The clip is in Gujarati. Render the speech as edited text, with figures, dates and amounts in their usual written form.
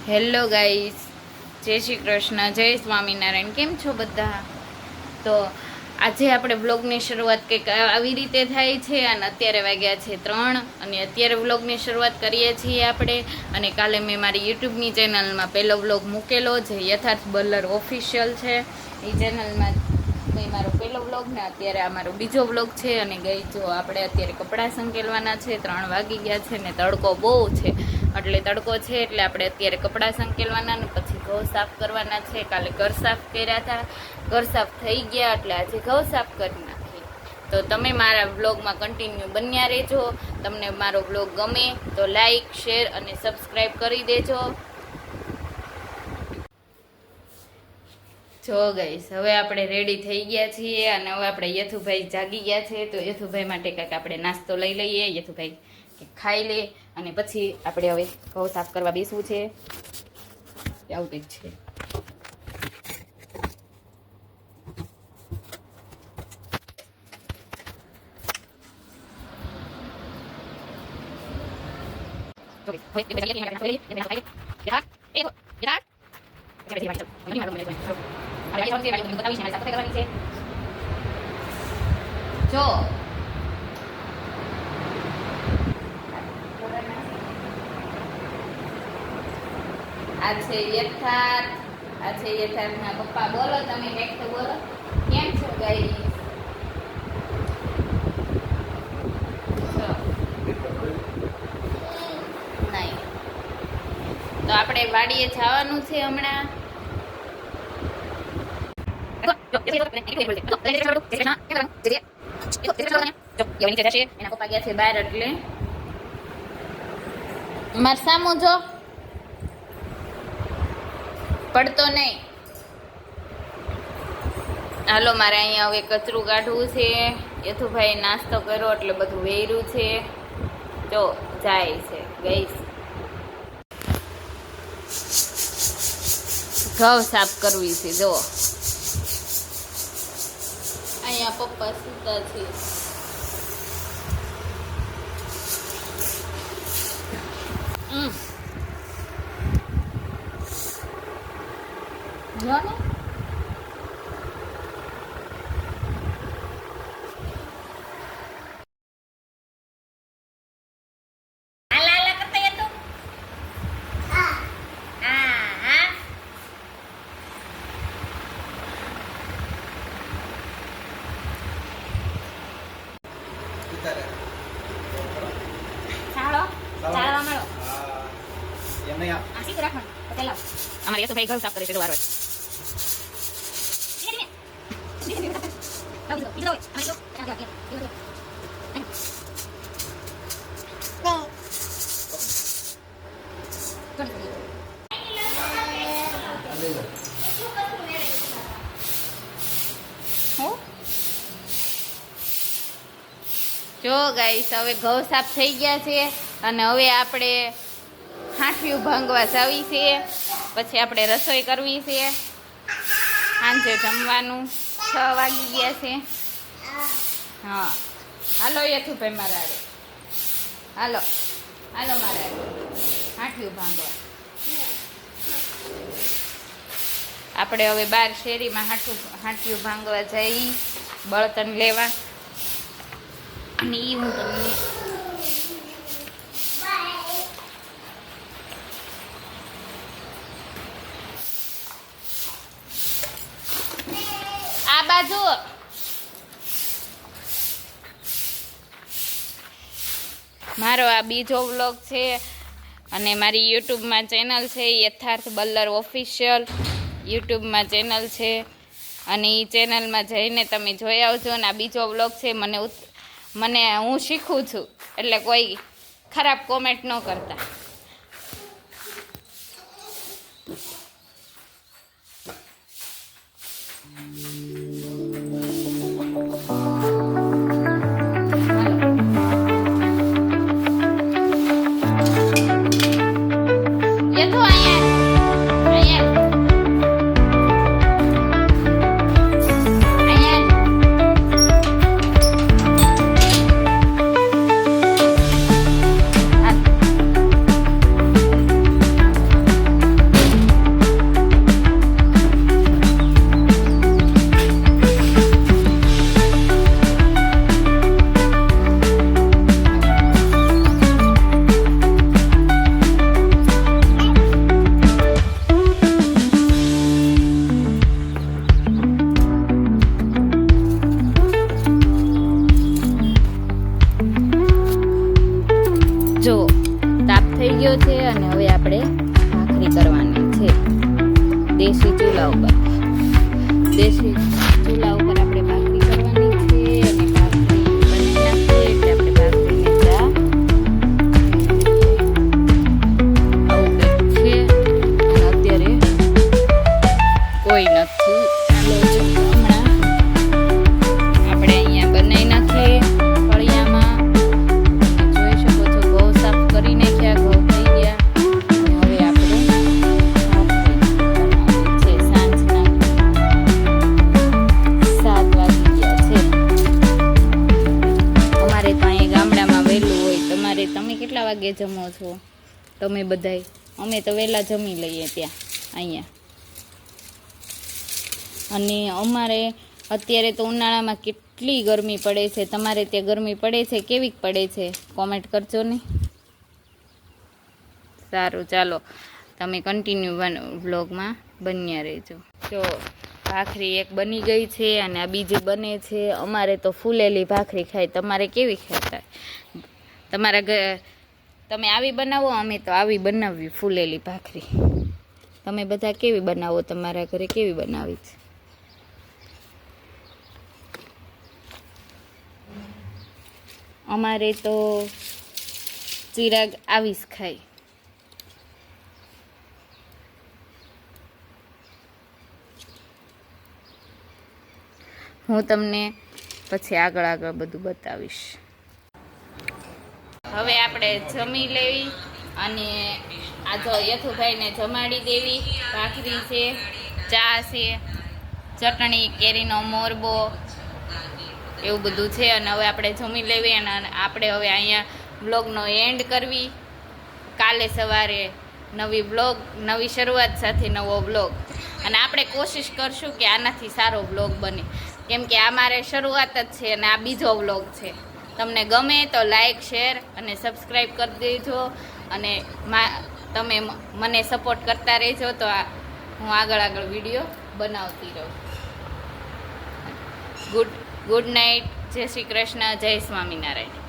હેલો ગાઈસ, જય શ્રી કૃષ્ણ, જય સ્વામિનારાયણ. કેમ છો બધા? તો આજે આપણે વ્લોગની શરૂઆત કંઈક આવી રીતે થાય છે અને અત્યારે વાગ્યા છે 3 અને અત્યારે વ્લોગની શરૂઆત કરીએ છીએ આપણે. અને કાલે મેં મારી યુટ્યુબની ચેનલમાં પહેલો વ્લોગ મૂકેલો જે યથાર્થ બલ્લર ઓફિશિયલ છે. એ ચેનલમાં મેં મારો પહેલો વ્લોગ ને અત્યારે આ મારો બીજો વ્લોગ છે. અને ગઈ જો આપણે અત્યારે કપડાં સંકેલવાના છે, 3 વાગી ગયા છે ને તડકો બહુ છે. એટલે તડકો છે એટલે આપણે અત્યારે કપડાં સંકેલવાના ને પછી ઘઉં સાફ કરવાના છે. કાલે ઘર સાફ કર્યા હતા, ઘર સાફ થઈ ગયા એટલે આજે ઘઉં સાફ કરી નાખી. તો તમે મારા વ્લોગમાં કન્ટિન્યુ બન્યા રહેજો. તમને મારો વ્લોગ ગમે તો લાઈક, શેર અને સબસ્ક્રાઈબ કરી દેજો. જો ગઈશ, હવે આપણે રેડી થઈ ગયા છીએ અને હવે આપણે યથુભાઈ જાગી ગયા છે. તો યથુભાઈ માટે કંઈક આપણે નાસ્તો લઈ લઈએ. યથુભાઈ ખાઈ લે અને પછી આપણે હવે ઘઉં સાફ કરવા બેસવું છે. આવું કંઈક છે. જો આ છે યથાર્થ, આ છે યથાર્થના પપ્પા. બોલો તમે કંઈક તો બોલો, કેમ છો ગાઈસ? નહીં તો આપણે વાડીએ જવાનું છે હમણાં. એના પપ્પા ગયા છે બહાર એટલે માર સામું જો પડતો નહીં. હાલો, મારે અહીંયા હવે કચરું કાઢવું છે. યથુભાઈ નાસ્તો કર્યો એટલે બધું વેર્યું છે. જો જાય છે ગઈશ. ઘઉં સાફ કરવી છે. જો અહીંયા પપ્પા સૂતા છે. જો ને અમારે યશભાઈ ઘર સાફ કરે છે. વાર જો ગાઈસ, હવે ઘઉં સાફ થઈ ગયા છે અને હવે આપણે હાંઠિયું ભાંગવા જાવી છે. પછી આપણે રસોઈ કરવી છે. સાંજે જમવાનું 6 વાગી ગયા છે. હા, હાલો યથુભાઈ મારા હારે, હાલો હાલો મારા હાંઠિયું ભાંગવા. આપણે હવે બહાર શેરીમાં હાંઠિયું ભાંગવા જઈ, બળતણ લેવા. અને એ હું તમને આ બાજુ મારો આ બીજો વ્લોગ છે અને મારી યુટ્યુબમાં ચેનલ છે યથાર્થ બલ્લર ઓફિશિયલ. યુટ્યુબમાં ચેનલ છે અને એ ચેનલમાં જઈને તમે જોઈ આવજો. અને આ બીજો વ્લોગ છે. હું શીખું છું એટલે કોઈ ખરાબ કોમેન્ટ ન કરતા. ચૂલા ઉપર. દેશી ચૂલા ઉપર આપણે ભાખરી કરવાની છે અને ભાખરી બની નાખીએ એટલે આપણે ભાખરીને ચા આવું કંઈક છે. અને અત્યારે કોઈ નથી. ચાલો હમણાં આપણે અહીંયા બનાવી નાખીએ ફળિયામાં. જોઈ શકો છો ઘઉં સાફ કરી નાખ્યા, ઘઉં થઈ ગયા. અને હવે આપણે ભાખરી બનાવવાની છે. સાંજના 7 વાગી ગયા છે. અમારે તો અહીંયા ગામડામાં વહેલું હોય. તમે કેટલા વાગે જમો છો? તમે બધાય? અમે તો વહેલા જમી લઈએ ત્યાં અહીંયા. અને અમારે અત્યારે તો ઉનાળામાં કેટલી ગરમી પડે છે. તમારે ત્યાં ગરમી પડે છે? કેવીક પડે છે? કોમેન્ટ કરજો ને. સારું, ચાલો તમે કન્ટિન્યુ વ્લોગમાં બન્યા રહેજો. જો ભાખરી એક બની ગઈ છે અને આ બીજી બને છે. અમારે તો ફૂલેલી ભાખરી ખાય. તમારે કેવી ખાય? તમે આવી બનાવો, અમે તો આવી બનાવી ફૂલેલી ભાખરી. તમે બધા કેવી બનાવો? તમારા ઘરે કેવી બનાવી છે? અમારે તો ચિરાગ આવી જ ખાય. હું તમને પછી આગળ બધું બતાવીશ. હવે આપણે જમી લેવી અને આ જો યથુભાઈને જમાડી દેવી. ભાખરી છે, ચા છે, ચટણી, કેરીનો મોરબો, એવું બધું છે. અને હવે આપણે જમી લેવી અને આપણે હવે અહીંયા વ્લોગનો એન્ડ કરવી. કાલે સવારે નવી શરૂઆત સાથે નવો વ્લોગ. અને આપણે કોશિશ કરશું કે આનાથી સારો વ્લોગ બને, કેમ કે આ મારે શરૂઆત જ છે અને આ બીજો વ્લોગ છે. તમને ગમે તો લાઈક, શેર અને સબસ્ક્રાઈબ કરી દેજો. અને તમે મને સપોર્ટ કરતા રહેજો તો હું આગળ વિડીયો બનાવતી રહું. Good night. જય શ્રી કૃષ્ણ. જય સ્વામિનારાયણ.